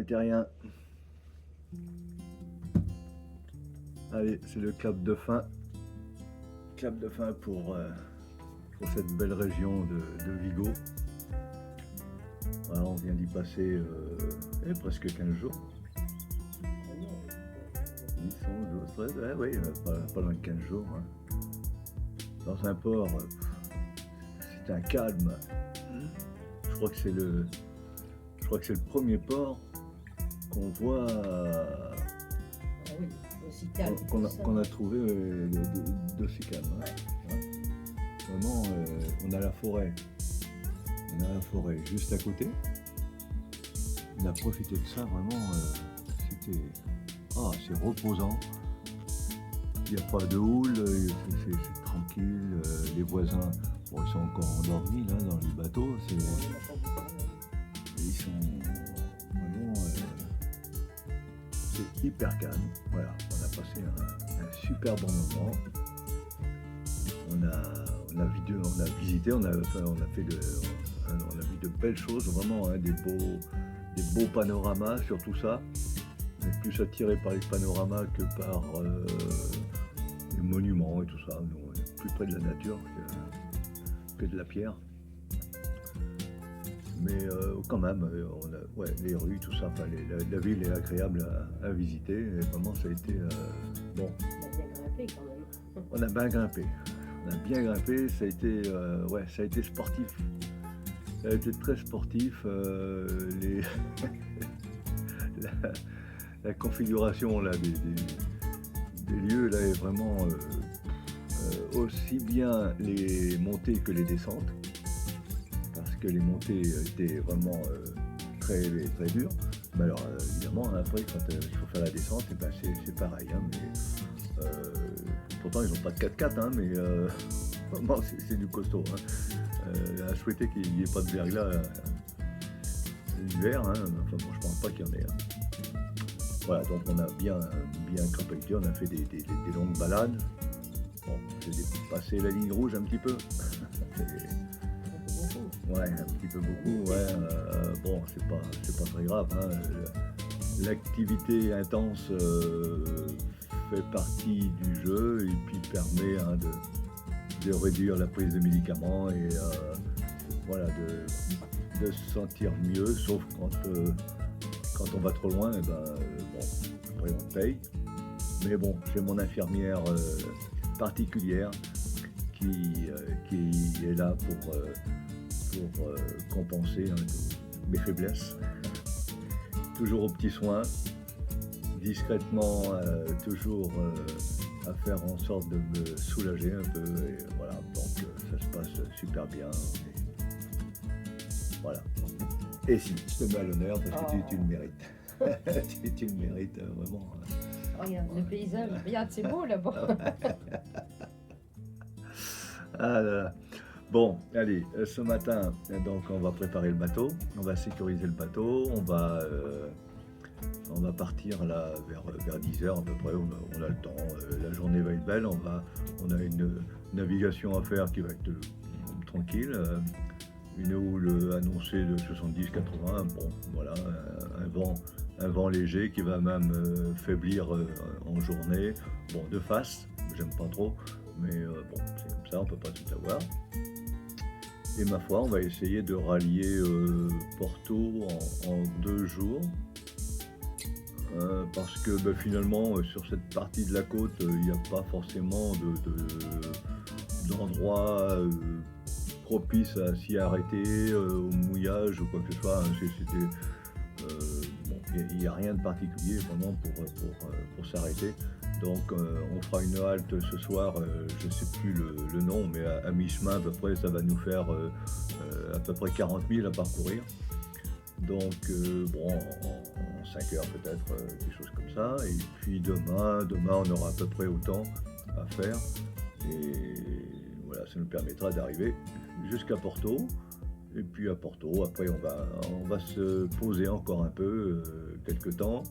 terrien. Allez, c'est le clap de fin. Clap de fin pour cette belle région de Vigo. Voilà, on vient d'y passer presque 15 jours. 10, 11, 12, 13, oui, pas loin de 15 jours. Hein. Dans un port, c'est un calme. Je crois que c'est le premier port qu'on voit, oui, aussi calme. qu'on a trouvé d'aussi calme. Hein. Ouais. Vraiment, on a la forêt. On a la forêt juste à côté. On a profité de ça, vraiment, c'était... Ah, c'est reposant. Il n'y a pas de houle, c'est tranquille. Les voisins, bon, ils sont encore endormis là dans les bateaux. Ils sont vraiment... c'est hyper calme. Voilà, on a passé un super bon moment. On a visité, on a vu de belles choses, vraiment, hein, des beaux panoramas sur tout ça. On est plus attiré par les panoramas que par les monuments et tout ça. Nous, on est plus près de la nature que de la pierre. Mais quand même, les rues, tout ça, la ville est agréable à visiter. Et vraiment, ça a été bon. On a bien grimpé quand même. On a bien grimpé. Ça a été sportif. Ça a été très sportif. La configuration là, des lieux là est vraiment aussi bien les montées que les descentes, parce que les montées étaient vraiment très dures. Mais alors évidemment, après quand il faut faire la descente, et ben, c'est pareil. Hein, mais, pourtant ils n'ont pas de 4x4, hein, mais vraiment c'est du costaud. Hein. À souhaiter qu'il n'y ait pas de verglas l'hiver. Hein. Enfin bon, je pense pas qu'il y en ait. Hein. Voilà, donc on a bien crapahuté, on a fait des longues balades. Bon, j'ai dépassé la ligne rouge un petit peu. Ouais, un petit peu beaucoup, ouais. Bon, c'est pas très grave. Hein. L'activité intense fait partie du jeu et puis permet, hein, de réduire la prise de médicaments et voilà, de se sentir mieux, sauf quand on va trop loin, et ben, bon, après on paye. Mais bon, j'ai mon infirmière particulière qui est là pour compenser, hein, mes faiblesses. Toujours aux petits soins, discrètement, toujours à faire en sorte de me soulager un peu. Et voilà, donc ça se passe super bien. Et voilà. Et si, je te mets à l'honneur parce que tu le mérites. tu le mérites vraiment. Regarde le paysage, regarde, c'est beau là-bas. Ah là là. Bon, allez, ce matin, donc on va préparer le bateau, on va sécuriser le bateau, on va partir là vers 10h à peu près, on a le temps, la journée va être belle, on a une navigation à faire qui va être tranquille. Une houle annoncée de 70-80, bon voilà, un vent léger qui va même faiblir en journée, bon de face, j'aime pas trop, mais bon c'est comme ça, on peut pas tout avoir. Et ma foi, on va essayer de rallier Porto en 2 jours, parce que ben, finalement sur cette partie de la côte, il n'y a pas forcément d'endroit propice à s'y arrêter, au mouillage ou quoi que ce soit. Bon, il n'y a rien de particulier vraiment pour s'arrêter. Donc on fera une halte ce soir, je ne sais plus le nom, mais à mi-chemin à peu près, ça va nous faire à peu près 40 000 à parcourir. Donc bon, en 5 heures peut-être, quelque chose comme ça. Et puis demain on aura à peu près autant à faire. Et voilà, ça nous permettra d'arriver jusqu'à Porto. Et puis à Porto, après on va se poser encore un peu, quelques temps,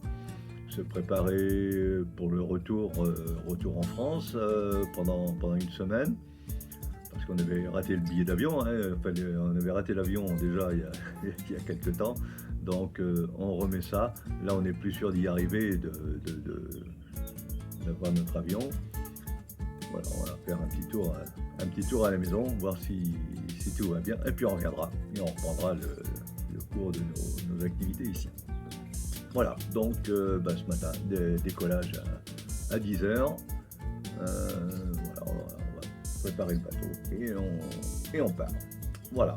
se préparer pour le retour en France pendant une semaine, parce qu'on avait raté le billet d'avion, hein, on avait raté l'avion déjà il y a quelques temps, Donc on remet ça. Là on est plus sûr d'y arriver et d'avoir notre avion. Voilà, on va faire un petit tour à la maison, voir si tout va bien. Et puis on reviendra et on reprendra le cours de nos activités ici. Voilà, donc ce matin, décollage à 10h. Voilà, on va préparer le bateau et on part. Voilà.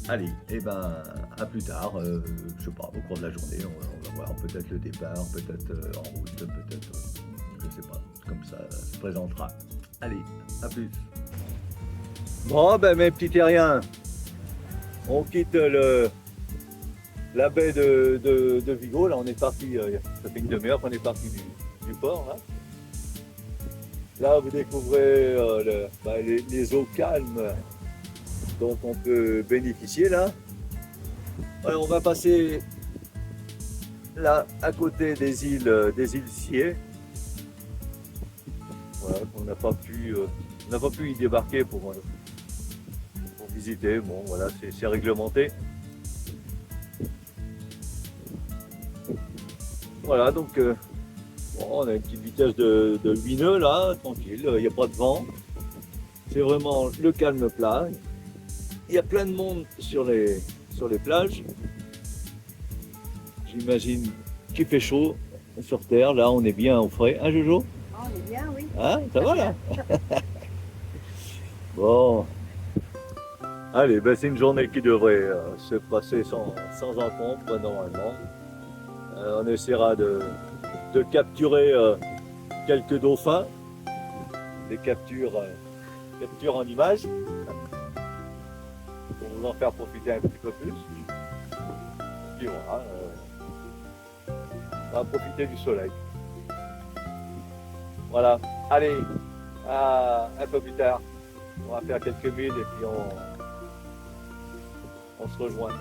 Allez, et à plus tard, je sais pas, au cours de la journée, on va voir peut-être le départ, peut-être en route, peut-être, je sais pas, comme ça se présentera. Allez, à plus. Bon, mes petits terriens, on quitte la baie de Vigo. Là, on est parti, ça fait une demi-heure qu'on est parti du port. Là, vous découvrez les eaux calmes dont on peut bénéficier là. Alors, on va passer là à côté des îles Sié. Voilà, on n'a pas pu y débarquer pour visiter. Bon, voilà, c'est réglementé. Voilà, donc on a une petite vitesse de 8 nœuds là, tranquille, il n'y a pas de vent. C'est vraiment le calme plat. Il y a plein de monde sur les plages. J'imagine qu'il fait chaud sur terre. Là, on est bien au frais. Hein, Jojo? Ah, on est bien, oui. Hein, ça va là? Bon. Allez, c'est une journée qui devrait se passer sans encombre normalement. On essaiera de capturer quelques dauphins, des captures en images, pour vous en faire profiter un petit peu plus. Et puis voilà, on va profiter du soleil. Voilà, allez, un peu plus tard, on va faire quelques milles et puis on se rejoint.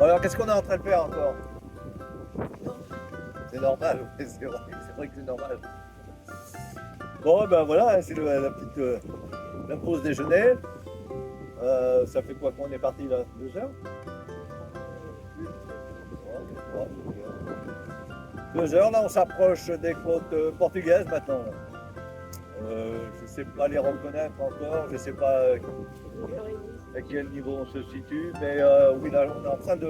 Alors, qu'est-ce qu'on est en train de faire encore? C'est normal, oui, c'est vrai que c'est normal. Bon, voilà, c'est la pause déjeuner. Ça fait quoi qu'on est parti là? 2 heures? 2 heures, là on s'approche des côtes portugaises maintenant. Je ne sais pas les reconnaître encore, je ne sais pas à quel niveau on se situe, mais oui, là on est en train de...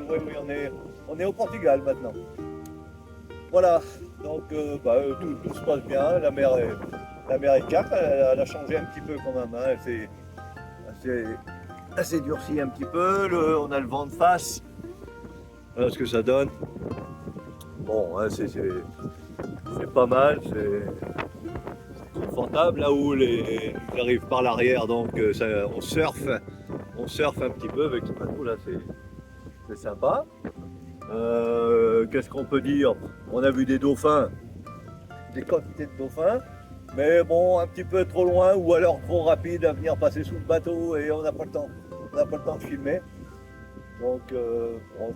Oui, on est au Portugal maintenant. Voilà, donc tout se passe bien, la mer est calme, elle a changé un petit peu quand même, hein. Elle s'est durcie un petit peu, on a le vent de face, voilà ce que ça donne. Bon, hein, c'est pas mal, c'est confortable, là où j'arrive par l'arrière, donc on surfe un petit peu avec ce bateau là, c'est sympa. Qu'est-ce qu'on peut dire? On a vu des dauphins, des quantités de dauphins, mais bon, un petit peu trop loin ou alors trop rapide à venir passer sous le bateau et on n'a pas le temps de filmer. Donc bon,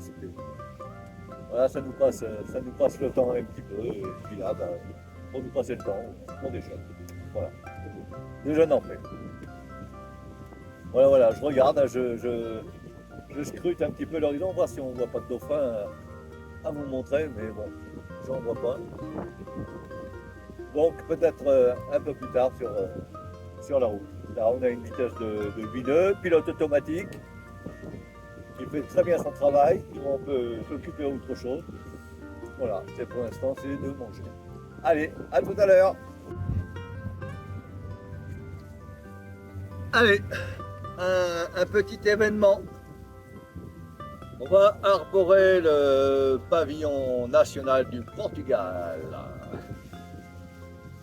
voilà, ça nous passe le temps un petit peu, et puis là, pour nous passer le temps, on déjeune. Voilà, déjeune en paix. Voilà, je regarde, je scrute un petit peu l'horizon, voir si on ne voit pas de dauphin à vous montrer, mais bon, j'en vois pas. Donc peut-être un peu plus tard sur la route. Là, on a une vitesse de 8 nœuds, pilote automatique, qui fait très bien son travail, on peut s'occuper d'autre chose. Voilà, pour l'instant, c'est de manger. Allez, à tout à l'heure. Allez, un petit événement. On va arborer le pavillon national du Portugal.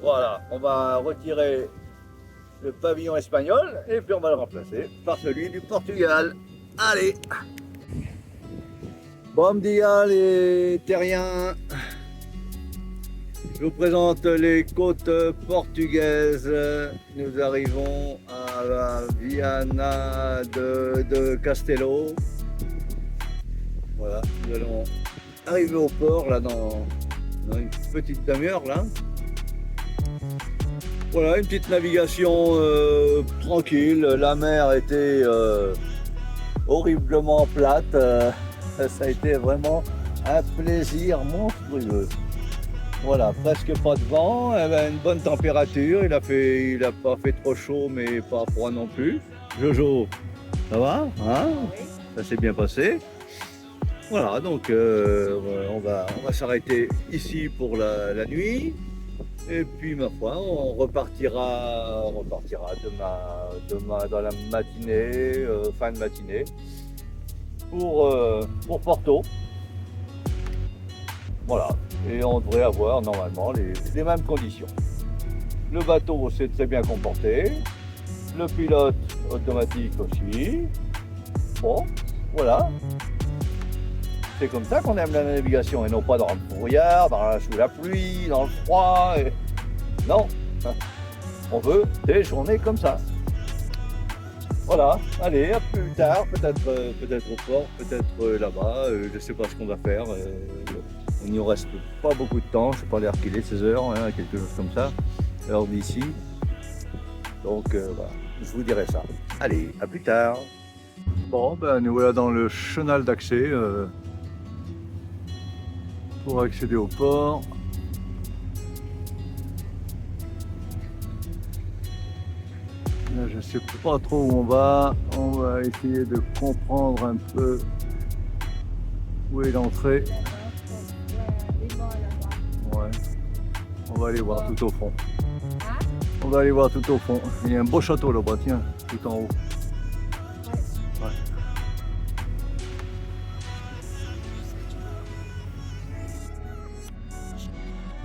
Voilà, on va retirer le pavillon espagnol et puis on va le remplacer par celui du Portugal. Allez! Bon dia les terriens. Je vous présente les côtes portugaises. Nous arrivons à Viana de Castelo. Voilà, nous allons arriver au port là dans une petite demi-heure là. Voilà, une petite navigation tranquille. La mer était horriblement plate. Ça a été vraiment un plaisir monstrueux. Voilà, presque pas de vent, une bonne température. Il a pas fait trop chaud, mais pas froid non plus. Jojo, ça va, hein? Oui. Ça s'est bien passé. Voilà, donc on va s'arrêter ici pour la nuit. Et puis ma foi, on repartira demain dans la matinée, fin de matinée, pour Porto. Voilà, et on devrait avoir normalement les mêmes conditions. Le bateau s'est très bien comporté, le pilote automatique aussi. Bon, voilà. C'est comme ça qu'on aime la navigation et non pas dans le brouillard, sous la pluie, dans le froid. Non, on veut des journées comme ça. Voilà, allez, à plus tard, peut-être au port, peut-être là-bas, je ne sais pas ce qu'on va faire. Il n'y reste pas beaucoup de temps, je ne sais pas l'heure qu'il est, 16h, hein, quelque chose comme ça, l'heure d'ici. Donc voilà, je vous dirai ça. Allez, à plus tard. Bon, ben nous voilà dans le chenal d'accès pour accéder au port. Là, je ne sais pas trop où on va. On va essayer de comprendre un peu où est l'entrée. Ouais. On va aller voir tout au fond. On va aller voir tout au fond. Il y a un beau château là-bas, tiens, tout en haut. Ouais.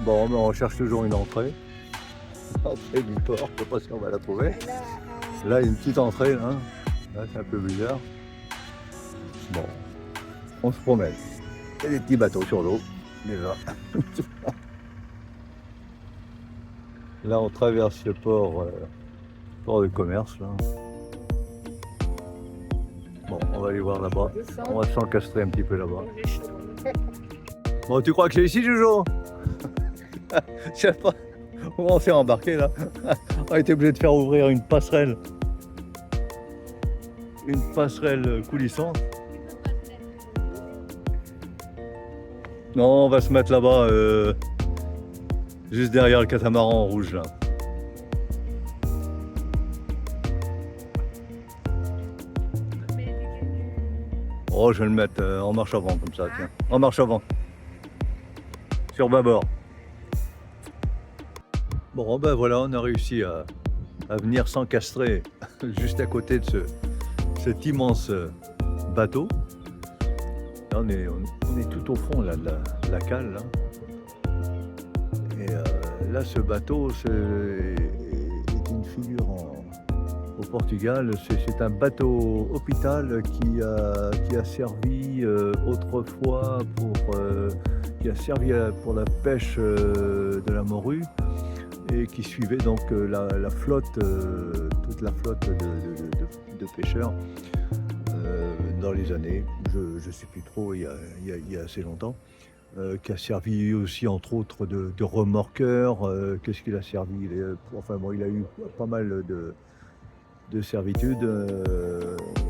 Bon, ben on cherche toujours une entrée. Entrée du port, je ne sais pas si on va la trouver. Là, il y a une petite entrée, là. Là, c'est un peu bizarre. Bon, on se promène. Il y a des petits bateaux sur l'eau, déjà. Là, on traverse le port de commerce, là. Bon, on va aller voir là-bas. On va s'encastrer un petit peu là-bas. Bon, tu crois que c'est ici, Jojo? Je sais pas. On s'est embarqué là. On a été obligé de faire ouvrir une passerelle. Une passerelle coulissante. Non, on va se mettre là-bas, juste derrière le catamaran rouge là. Oh, je vais le mettre en marche avant comme ça, tiens. En marche avant. Sur bâbord. Bon, ben voilà, on a réussi à venir s'encastrer juste à côté de cet immense bateau. Là, on est tout au fond là, de la cale. Là. Et là, ce bateau est une figure au Portugal. C'est un bateau hôpital qui a servi autrefois pour la pêche de la morue. Et qui suivait donc la flotte, toute la flotte de pêcheurs dans les années, je ne sais plus trop, il y a assez longtemps, qui a servi aussi entre autres de remorqueur. Qu'est-ce qu'il a servi? Enfin bon, il a eu pas mal de servitudes.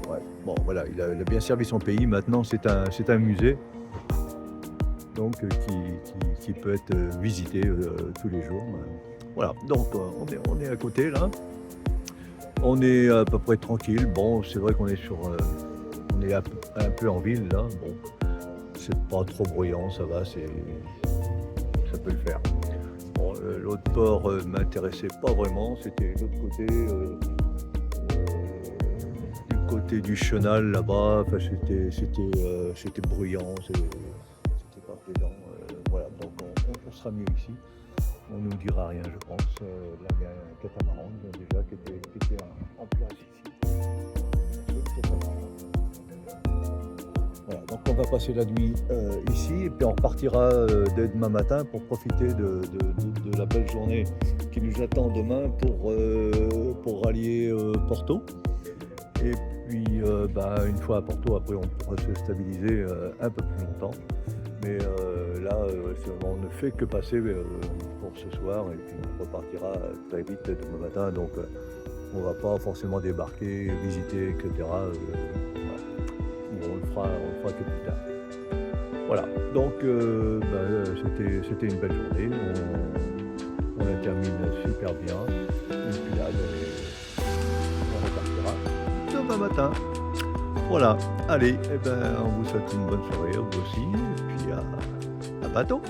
Ouais. Bon voilà, il a bien servi son pays. Maintenant c'est un musée. Donc qui peut être visité tous les jours. Voilà, donc on est à côté là. On est à peu près tranquille. Bon, c'est vrai qu'on est on est un peu en ville là. Bon, c'est pas trop bruyant, ça va, ça peut le faire. Bon, l'autre port m'intéressait pas vraiment. C'était l'autre côté, du côté du chenal là-bas. Enfin, c'était bruyant. C'était pas plaisant. Voilà, donc on sera mieux ici. On ne nous dira rien, je pense. Là, il y a un catamaran déjà qui était en place ici. Voilà, donc on va passer la nuit ici et puis on repartira dès demain matin pour profiter de la belle journée qui nous attend demain pour rallier Porto. Et puis une fois à Porto, après on pourra se stabiliser un peu plus longtemps. Mais là, on ne fait que passer pour ce soir et puis on repartira très vite demain matin. Donc on ne va pas forcément débarquer, visiter, etc. Voilà. On le fera que plus tard. Voilà, donc c'était une belle journée. On la termine super bien. Et puis là, on repartira demain matin. Voilà, allez, on vous souhaite une bonne soirée, vous aussi, et puis à bientôt.